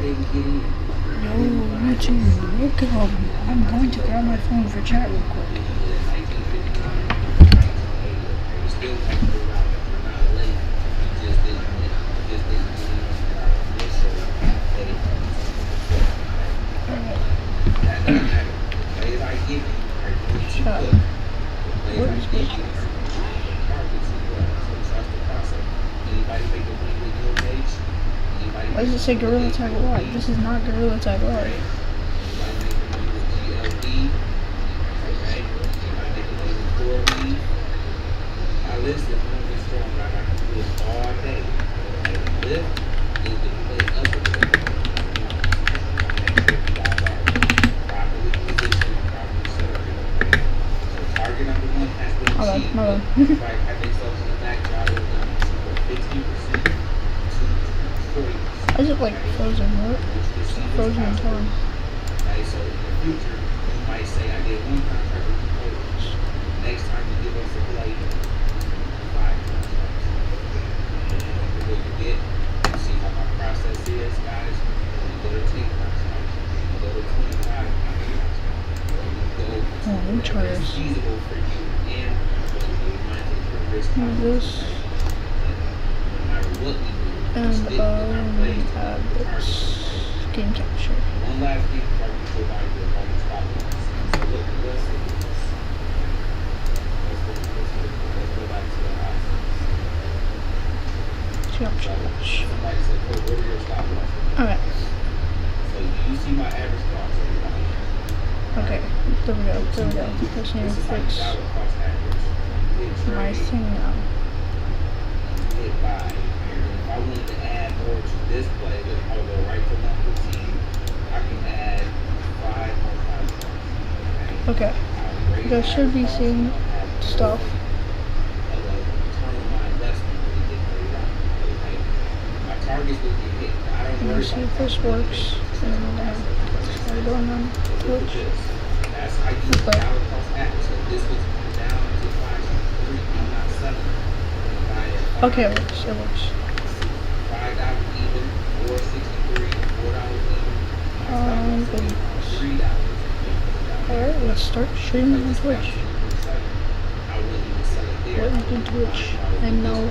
YouTube, welcome. I'm going to grab my phone for chat real quick. Chat. What is this? Why does it say Gorilla Tag Live? This is not Gorilla Tag Live. My bad. Why is it like frozen? What? Frozen in time. So in the future, you might say I did one contract with the players. Next time you give us a play, 5 contracts. And what you get, you see how my process is, guys. You go to 10 contracts. You go to 25 contracts. Let me try this. Feasible for you and this. And add this game capture. One last game before we go back to the bonus topics. So look at this. Let's go back to the house. Capture. Somebody said, "Oh, what are your stop losses?" Okay. So you see my average cost. Okay. There we go. There we go. Let's need to fix my thing now. Hit buy. If I wanted to add more to this play, then I would go right to number 15. I can add 5 more contracts. Okay. You guys should be seeing stuff. Let me see if this works. And I'm going on Twitch. Okay. Okay, it works. It works. Alright, let's start streaming on Twitch. What is in Twitch? I'm now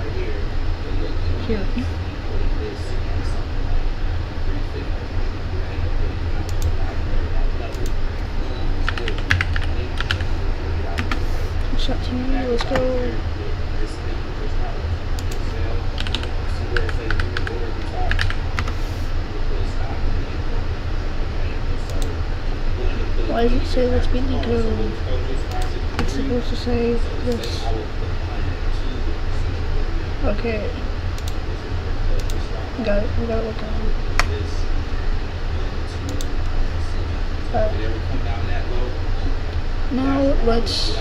here. Shut TV, let's go. Why does it say let's beat the code? It's supposed to say this. Okay. Got it. We got it working on. Now let's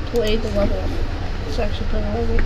play the level. It's actually pretty heavy.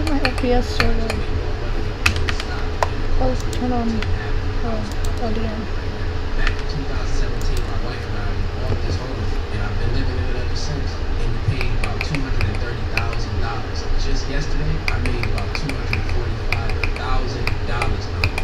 is my FPS so low? Oh, turn on LDN. Back in 2017, my wife and I bought this home, and I've been living in it ever since. And we paid about $230,000. Just yesterday, I made about $245,000 on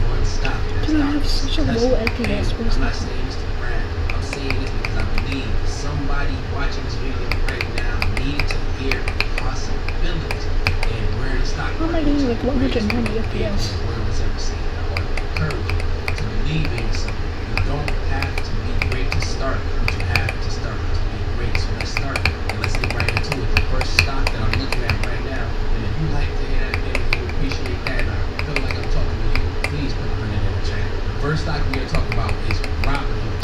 one stock. Dude, I have such a low FPS. I'm not saying this to brag. I'm saying this because I believe somebody watching this video right now needs to hear possibilities and where the stock How am I getting like 120 FPS? Where was ever seen. I want to encourage you to believe in yourself. You don't have to be great to start, but you have to start to be great. So let's start and let's get right into it. The first stock that I'm looking at right now, and if you like to hear that and you appreciate that, and I feel like I'm talking to you, please put a hundred in the chat. The first stock we're going to talk about is Robinhood,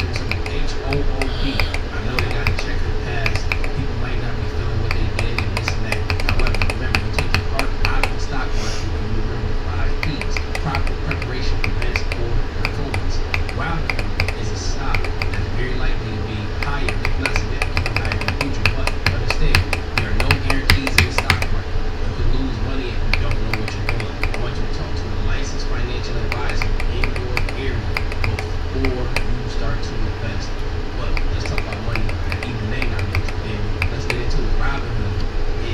HOOP. I know they got a checkered past. People might not be feeling what they did and this and that. However, remember, you take your heart out of the stock market and you remember the 5 P's. Proper preparation prevents poor performance. Robinhood is a stock that's very likely to be higher, if not significantly higher in the future. But understand, there are no guarantees in the stock market. You could lose money if you don't know what you're doing. I want you to talk to a licensed financial advisor in your area before you start to invest. But let's talk about money that even they not making. And let's get into it. Robinhood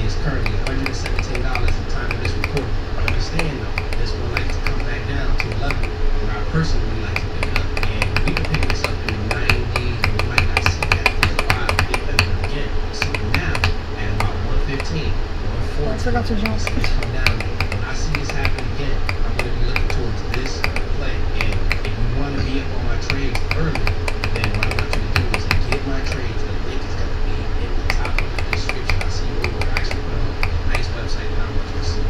is currently $117 at the time of this recording. But understand though, this one likes to come back down to a level where I personally like to pick it up. And we can pick this up in the 90s, and we might not see that for a while. We get better again. So now at about 115, 140, I forgot to jump. see this come down. When I see this happen again, I'm going to be looking towards this play. And if you want to be up on my trades early, then what I want you to do is get my trades. The link is going to be in the top of the description. I see you over. I actually put up a nice website that I want you to see.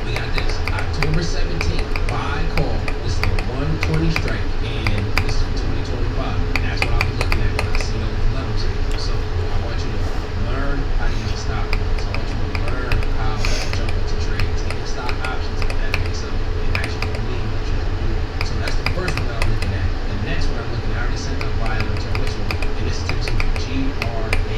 We got this October 17th buy call. This is a 120 strike, and this is for 2025. That's what I'll be looking at when I see those levels here. So I want you to learn how to use stock markets. I want you to learn how to jump into trades and get stock options if that makes sense. And actually believe what you can do. So that's the first one that I'm looking at. The next one I'm looking at, I already sent out buy alert to which one, and this is GRAB.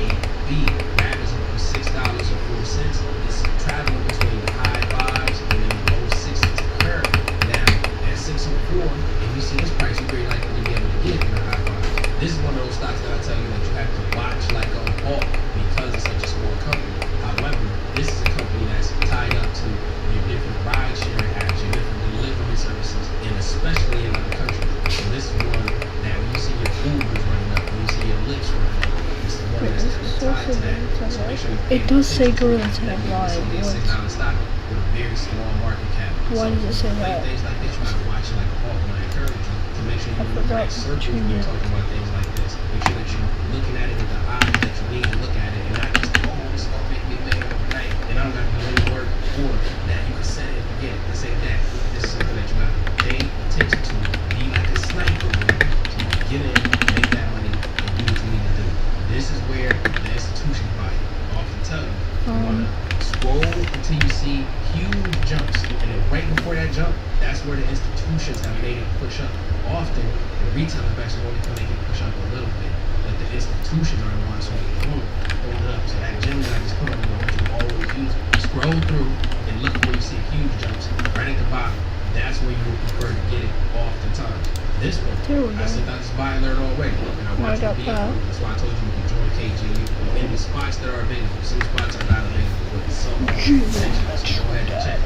GRAB is for $6.04. It's traveling between the high fives and then the low 60s curve. Now at 604, if you see this price, you're very likely to be able to get it in the high fives. This is one of those stocks that I tell you that you have to watch like a hawk because it's such a small company. However, this is a company that's tied up to your different ride sharing apps, your different delivery services, and especially in other countries. So this is one that when you see your Ubers running up, when you see your Lyfts running up, this is one that's tied to that. So make sure you It does say Gorilla Tag Live. $6 stock with a very small market cap. Why does it say that? Things like this, you have to watch it like a hawk, and I encourage you to make sure you're in the right circles when you're talking about things like this. Make sure that you're looking at it with the eyes that you need to look at it, and not just, oh, it's going to make me mad overnight, and I don't got to do any work for that. You can set it and forget. This ain't that. This is something that you got to pay attention to. Be like a sniper, man. So you can get in, make that money, and do what you need to do. This is where the institution buy you. I often tell you, you want to scroll until you see huge jumps, and then right before that jump, that's where the institutions have made it push up. Often, the retail investors only can make it push up a little bit, but the institutions are the ones who throwing it up. So that gem that I just put on, I want you to always use it. Scroll through and look where you see huge jumps right at the bottom. That's where you would prefer to get it oftentimes. This one, I sent out this buy alert already, and I want you to be on it. That's why I told you you can join KGU in the spots that are available. Some spots are not available, but some are essential. So go ahead and check.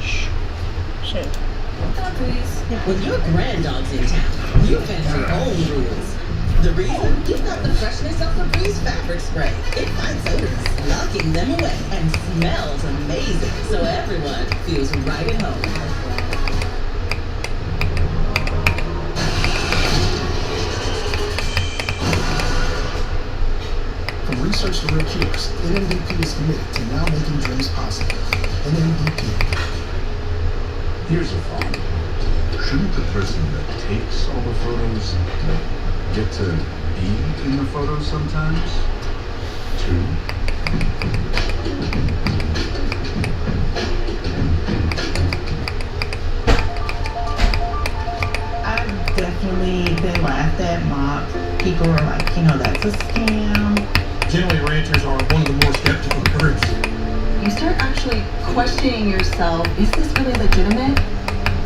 Shit. With your grand dogs in town, you invent your own rules. The reason? You've got the freshness of Febreze fabric spray. It fights odors, knocking them away, and smells amazing, so everyone feels right at home. From research to real cures, NMDP is committed to now making dreams possible. NMDP. Here's a thought. Shouldn't the person that takes all the photos get to be in the photos sometimes, too? I've definitely been laughed at, mocked. People are like, that's a scam. Generally, ranchers are one of the more skeptical groups. you start actually questioning yourself, is this really legitimate?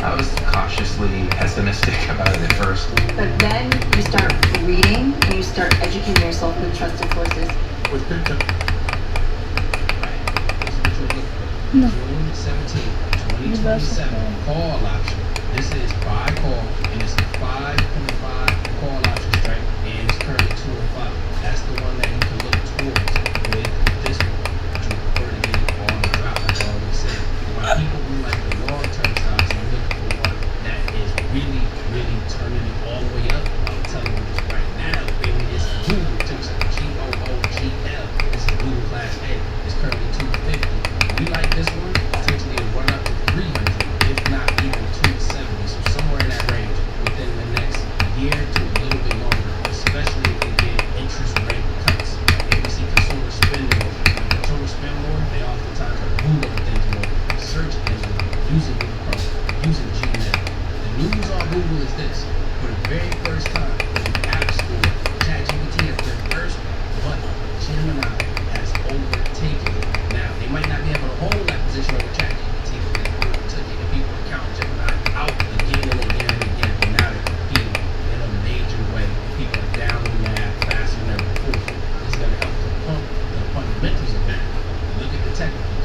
I was cautiously pessimistic about it at first. But then you start reading and you start educating yourself with trusted sources. With crypto. No. June 17, You better 2027 say. call option. This is buy call, and it's a 5.5 call option strike, and it's currently 2 and 5. That's the one that you can look towards with this one. But you prefer to get it on the drop, like I always say. When people who like the long-term stocks, and look for one that is really, really turning it all the way up, I'm telling you this right now, baby, it's Google. G-O-O-G-L. This is Google Class A. It's currently 250. We like this one, potentially it'll run up to 300, if not even 270. So somewhere in that range within the next year to a little bit longer, especially if we get interest rate cuts. And we see consumers spending more. When consumers spend more, they oftentimes are Googling things more, searching things more, using Google Chrome, using Gmail. The news on Google is this: for the very first time in the App Store, ChatGPT has their first button. Gemini has overtaken it. Now, they might not be able to hold that position over ChatGPT because they overtook it, and people are counting Gemini out again and again and again, but now they're competing in a major way. People are downloading the app faster than ever before. This is going to help to pump the fundamentals of that. Look at the technicals.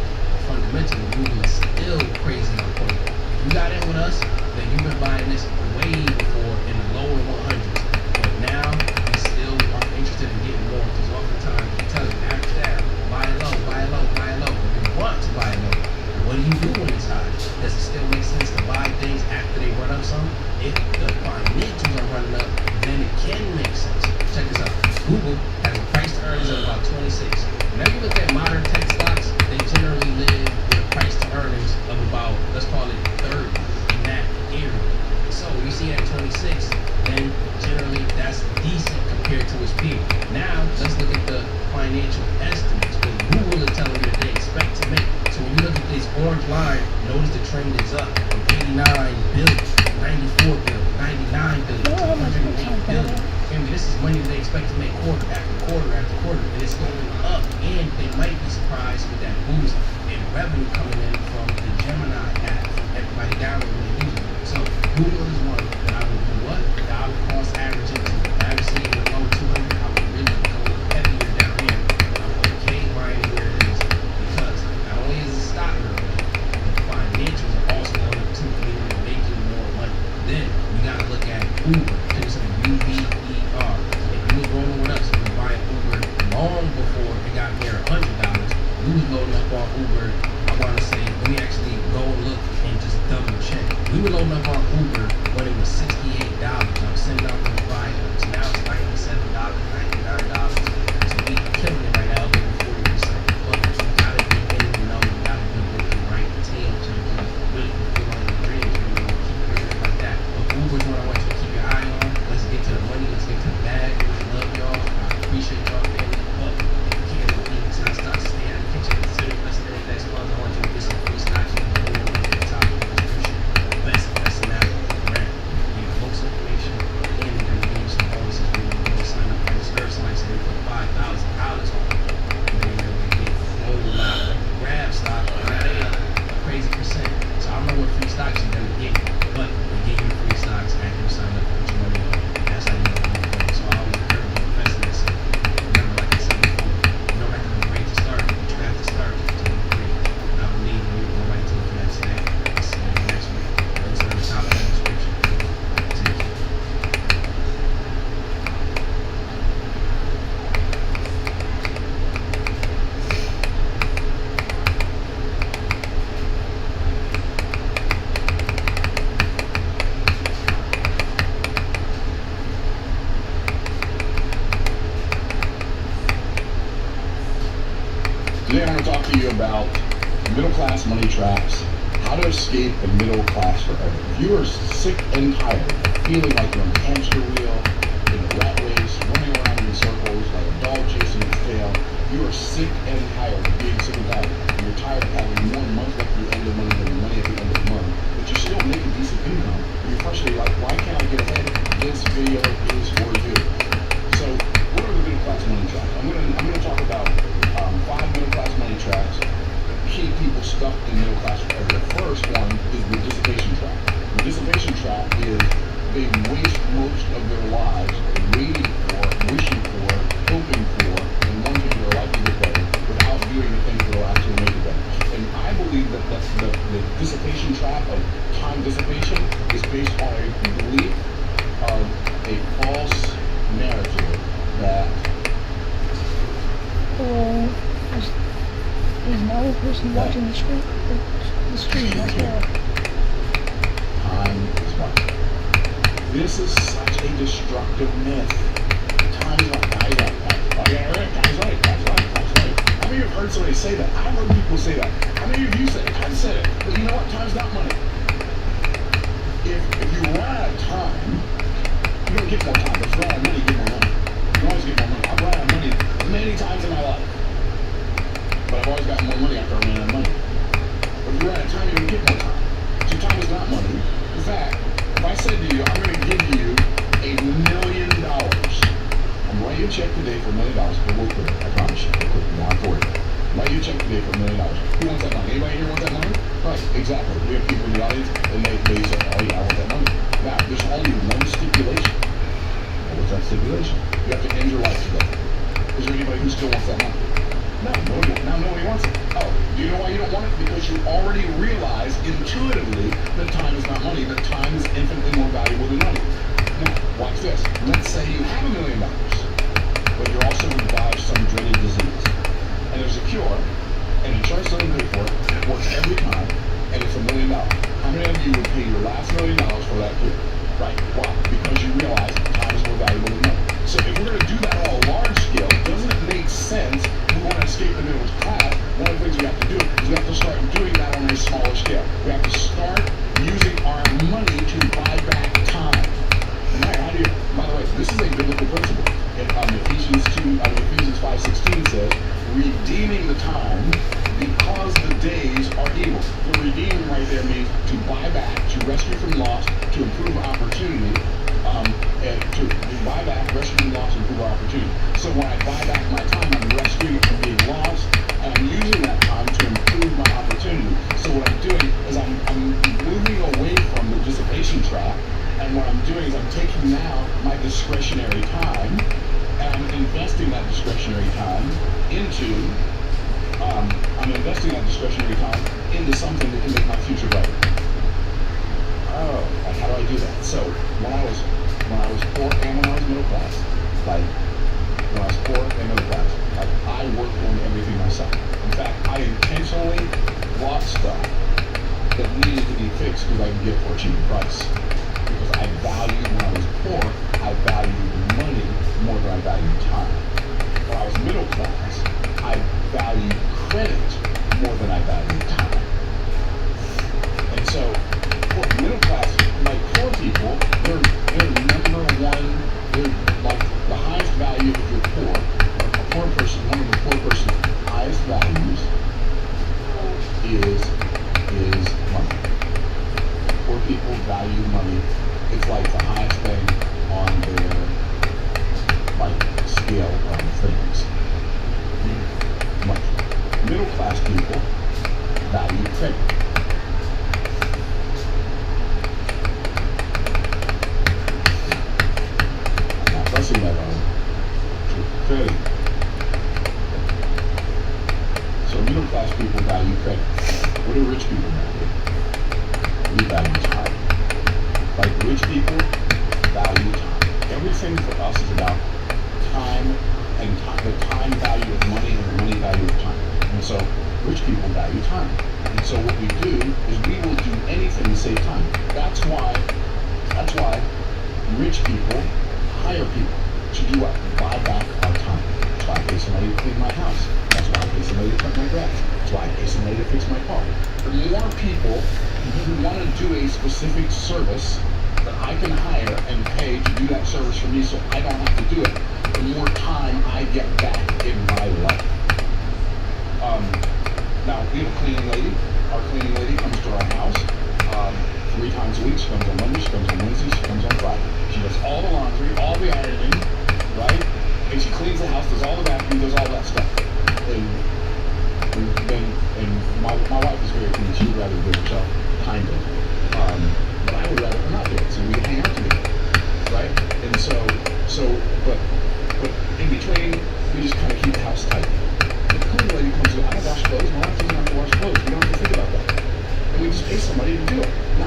Fundamentally, Google is still crazy on point. If you got in with us, then you've been buying this way before in the lower 100s. But now, we still are interested in getting more because oftentimes we tell you, average down, buy it low, buy it low, buy it low. But we want to buy it low. What do you do when it's high? Does it still make sense to buy things after they run up some? If the financials are running up, then it can make sense. Check this out. Google has a price to earnings of about 26. Whenever you look at modern tech stocks, they generally live with a price to earnings of about, let's call it 30 in that area. So we see at 26, then generally that's decent compared to its peer. Now let's look at the financial estimates. Because Google is telling you that they expect to make. So when you look at this orange line, notice the trend is up from 89 billion, 94 billion, 99 billion, 108 billion. And this is money that they expect to make quarter after quarter after quarter, and it's going up. And they might be surprised with that boost in revenue coming in from the Gemini app, from everybody downloading and using it. So Google is one that I would do what? Dollar cost average into. I haven't seen it below 200. I would really go heavier down here. But I'm okay buying it where it is because not only is it stock growing, the financials are also going up too, meaning they're making more money. Then you got to look at Uber. There's some UBER. If you was rolling with us, you were buying Uber long before it got near $100. We was loading up on Uber. I want to say, let me actually go and look and just double check. We were loading up on Uber when it was $68. I'm sending out the buyers. Now it's $97, $99. So we killing it right now, over 40%. But you gotta be in the know, you gotta be with the right team so you can really fulfill all your dreams. You know, keep doing it like that. But Uber's what I want you to keep your eye on. Let's get to the money, let's get to the bag. Love y'all. I appreciate y'all family. But if you can't believe it's not start to stay out of the kitchen, consider listening to the next month. I want you to get some free stocks. You can go over to the top of the description. Best investing app on the brand. You get books information and they're going to give you some bonuses when you go sign up. I just heard somebody say they put $5,000 on it. And then you're going to get a whole lot of grab stock. Not a crazy percent. So I don't know what free stocks you're going to get, but they give you free stocks after you sign up with your money on it. That's how you know you're going. So I always encourage you to invest in this. Remember, like I said before, you don't have to be great to start, but you have to start to be great. And I believe when you go right to the next day, I'll see you next week. Links are at the top of the description. Take care. Today I want to talk to you about middle class money traps, how to escape the middle class forever. If you are sick and tired of feeling like you're on a hamster wheel, in a rat race, running around in circles like a dog chasing its tail, you are sick and tired of being sick and tired. You're tired of having more months left at the end of the month than money at the end of the month, but you still make a decent income. You're frustrated, like, why can't I get ahead? This video is for you. So, what are the middle class money traps? I'm gonna talk about 5 middle class money traps, they waste most of their lives waiting for, wishing for, hoping for, and wanting their life to get better without doing the things that will actually make it better. And I believe that the dissipation trap of time dissipation is based on a belief of a false narrative that there's no person watching the stream as well. time is money. This is such a destructive myth. Time is money. Time's right. Oh yeah, right. Time's right. Time's right. Time's right. How many of you have heard somebody say that? I've heard people say that. How many of you say it? I've said it. But you know what? Time's not money. If you run out of time, you don't get more time. If you run out of money, you get more money. You can always get more money. I've run out of money many times in my life. But I've always gotten more money after I ran out of money. But if you run out of time, you don't get more time. So time is not money. In fact, if I said to you, I'm going to give you $1 million, I'm going to write you a check today for $1 million. But we'll quit it. I promise you. We'll quit it. You won't have to worry about it. Write you a check today for $1 million. Who wants that money? Anybody here want that money? Right, exactly. We have people in the audience, and they say, oh yeah, I want that money. Now, there's only one stipulation. Well, what's that stipulation? You have to end your life today. Is there anybody who still wants that money? No, nobody wants it. Oh, do you know why you don't want it? Because you already realize intuitively that time is not money, that time is infinitely more valuable than money. Now, watch this. Let's say you have $1 million, but you're also going to die of some dreaded disease. And there's a cure, and insurance doesn't pay for it, it works every time, and it's $1 million. How many of you would pay your last $1 million for that cure? Right, why? Because you realize time is more valuable than money. So if we're going to do that on a large scale, doesn't it make sense? We want to escape the middle class. One of the things we have to do is we have to start doing that on a smaller scale. We have to start using our money to buy back time. And how do you? By the way, this is a biblical principle. Ephesians 5:16 says, redeeming the time because the days are evil. The redeeming right there means to buy back, to rescue from loss, to improve opportunity, and to buy back, rescue from loss, and improve opportunity. So when I buy back my time, I'm rescuing from being lost, and I'm using that time to improve my opportunity. So what I'm doing is I'm moving away from the dissipation trap, and what I'm doing is I'm taking now my discretionary time, and I'm investing that discretionary time into something that can make my future better. Oh, like how do I do that? So when I was poor and when I was middle class, like when I was poor and middle class, like I worked on everything myself. In fact, I intentionally bought stuff that needed to be fixed because I could get it for a cheaper price. Because I valued, when I was poor, I valued money more than I valued time. When I was middle class, I valued credit more than I valued time. And so, middle class, like poor people, they're number one, they're like the highest value if you're poor. A poor person, one of the poor person's highest values is money. Poor people value money. It's like the highest thing on their scale of things. Money. Middle class people value credit. I'm not fussing that on credit. So middle class people value credit. What do rich people value? We value time. Like rich people value time. Everything for us is about time and the time value of money and the money value of time. And so rich people value time. And so what we do is we will do anything to save time. That's why rich people hire people to do what? Buy back our time. That's why I pay somebody to clean my house. That's why I pay somebody to cut my grass. That's why I pay somebody to fix my car. The more people who want to do a specific service that I can hire and pay to do that service for me so I don't have to do it, the more time I get back in my life. Now, we have a cleaning lady. Our cleaning lady comes to our house 3 times a week. She comes on Monday, she comes on Wednesday, she comes on Friday. She does all the laundry, all the ironing, right? And she cleans the house, does all the vacuuming, does all that stuff. And my wife is very clean. She would rather do it herself, kind of. But I would rather her not do it. So we hang out together.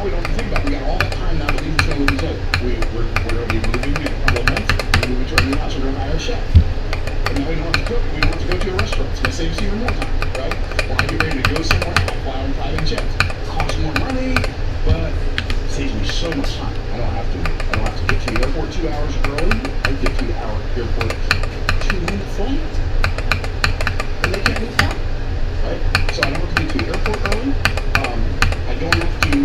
we don't have to think about it. We got all that time now to leave each other with each other. We're going to be moving in a couple of months. We're moving to our new house. We're going to hire a chef. And now we don't have to cook. We don't have to go to a restaurant. It's going to save us even more time, right? When I get ready to go somewhere, I fly on private jets. Costs more money, but it saves me so much time. I don't have to get to the airport 2 hours early. I get to the airport 2 minutes late. And they can't move on, right? So I don't have to get to the airport early. I don't have to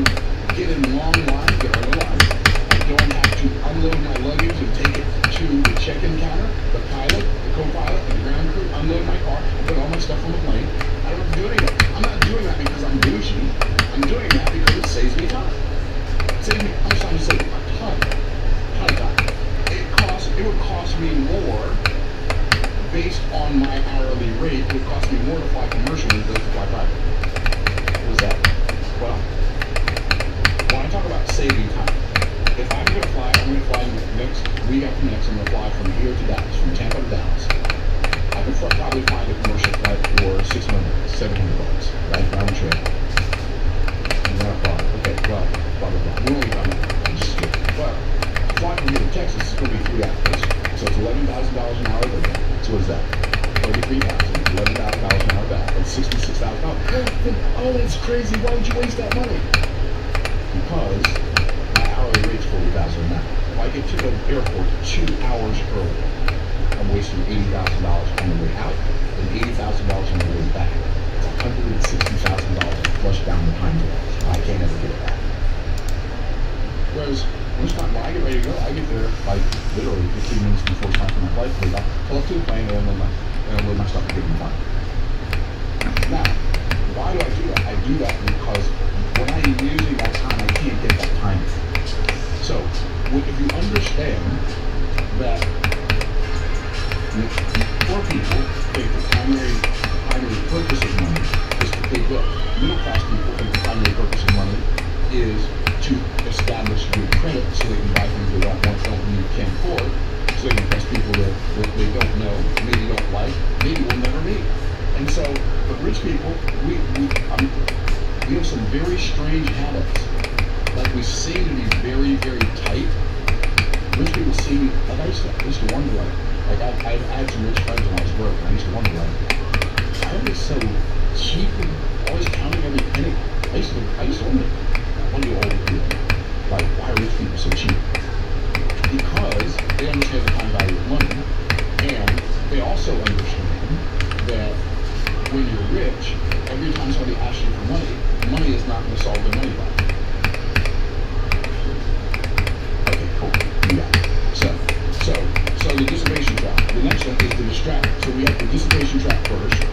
get in long lines, get early lines. I don't have to unload my luggage and take it to the check-in counter, the pilot, the co-pilot, and the ground crew, unload my car, and put all my stuff on the plane. I don't have to do any of that. I'm not doing that because I'm bougie. I'm doing that because it saves me time. It saves me, how much time does it save me? A ton of time. It would cost me more based on my hourly rate. It would cost me more to fly commercial than it does to fly private. What is that? Well, when I talk about saving time, if I'm going to fly next week after next, I'm going to fly from here to Dallas, from Tampa to Dallas. I could probably find a commercial flight for $600, $700, right? Round trip. And then I thought, okay, well, blah, blah, blah. We only got I'm just kidding. But flying from here to Texas is going to be 3 hours. So it's $11,000 an hour there. So what is that? 33,000, $11,000 an hour back. That's $66,000. Oh, that's crazy. Why would you waste that money? Because my hourly rate's $40,000 an hour. If I get to the airport 2 hours early, I'm wasting $80,000 on the way out and $80,000 on the way back. It's $160,000 flush down the time delay. I can't ever get it back. Whereas when I get ready to go, I get there like literally 15 minutes before it's time for my flight. Pull up to the plane and then load my stuff and get in the plane. Now, why do I do that? I do that because when I'm using that time, I can't get that time. So, if you understand that poor people think the primary purpose of money is to pay bills. Middle class people think the primary purpose of money is to establish good credit so they can buy things they don't want, don't need, can't afford, so they can impress people that they don't know, maybe don't like, maybe will never meet. And so, but rich people, we have some very strange habits. Like we seem to be very, very tight. Rich people seem, like I used to wonder, like I had some rich friends when I was broke, and I used to wonder, like, why are they so cheap and always counting every penny? I used to wonder, what do you always do? Like, why are rich people so cheap? Because they understand the time value of money, and they also understand that when you're rich, every time somebody asks you for money, money is not going to solve their money problem. Okay, cool. Yeah. So the dissipation trap. The next one is the distract. So we have the dissipation trap first.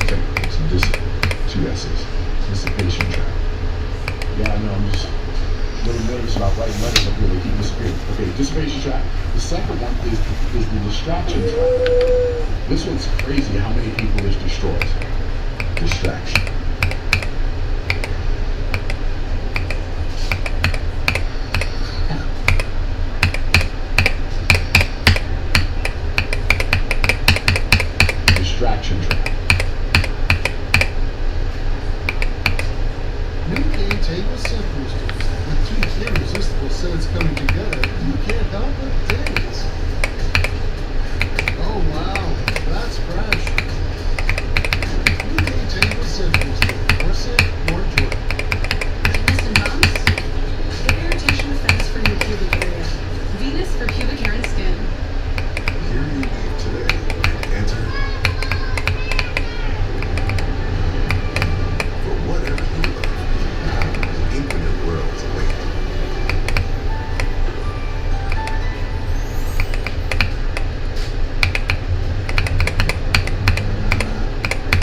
Okay, so two S's. Dissipation trap. Yeah, I know, I'm just a little nervous about writing letters up here, they keep disappearing. Okay, dissipation trap. The second one is the distraction trap. This one's crazy how many people this destroys. Distraction. Distraction trap. New game table simples. With two irresistible sets coming together, you can't help but dance. Oh wow, that's fresh. New game table simples. More set, more joy. Listen, moms, get irritation defense for your pubic area. Venus for pubic hair and skin. Here you leave today. Enter. For whatever you love, infinite worlds await.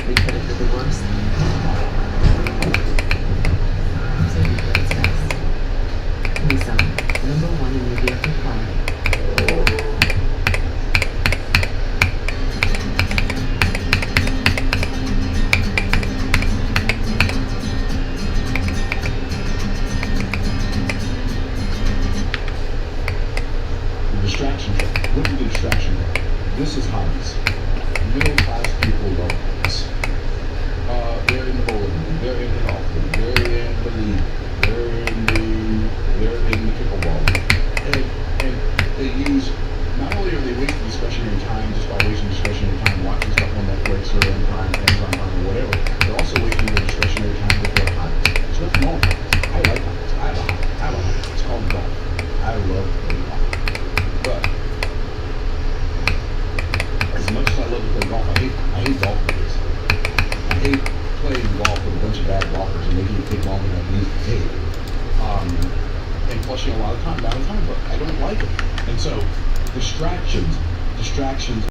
We could have been worse. So you put its best. Nissan, number one in your vehicle quality. The distraction trap. Look at the distraction trap. This is hobbies. Middle class people love this. flushing a lot of time down the time, but I don't like it. And so distractions